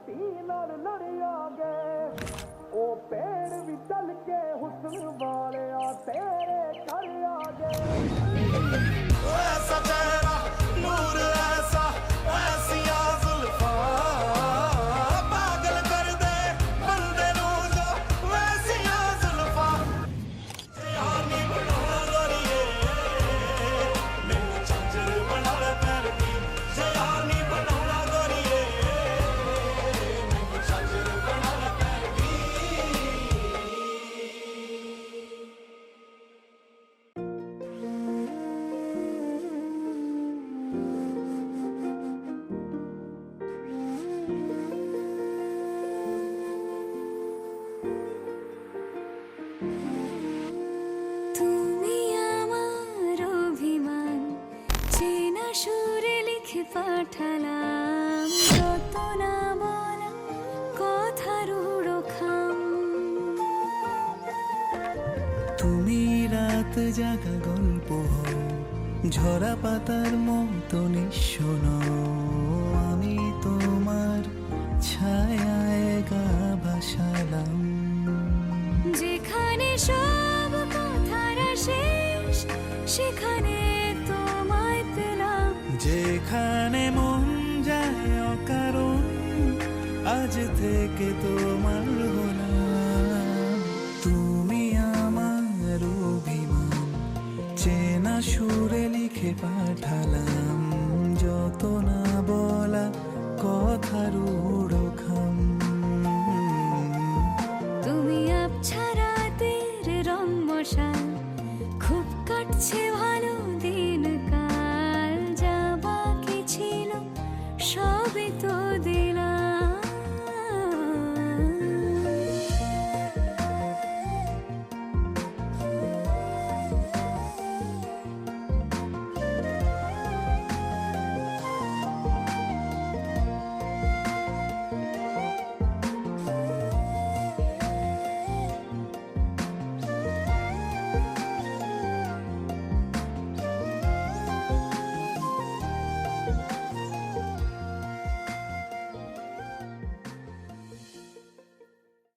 तीन और लड़िया गए ओ पेड़ भी चल के हुस्न वाले तेरे घर आ गए ऐसा चेहरा नूर ऐसा ऐसिया जुल्फा पागल कर दे बंदे नू जो वैसिया जुल्फा यानी बनाना गोरिए मैनू झंझर बना करदी यानी बनाना गोरिए मैनू झंझर बना करदी তুমি আমার অভিমান চেনা সুরে লিখে পাঠালাম যত না বলা কথার উড়োখাম তুমি রাত জাগা গল্প হও ঝরা পাতার মতো নিঃশন আমি তোমার ছায়ায় গা ভাসালাম যেখানে সব কথারা শেষ সেখানে তোমায় পেলাম যেখানে মন যায় অকারণ আজ থেকে তোমার হলাম তুমি আমার অভিমান চেনা সুরে লিখে পাঠালাম যত না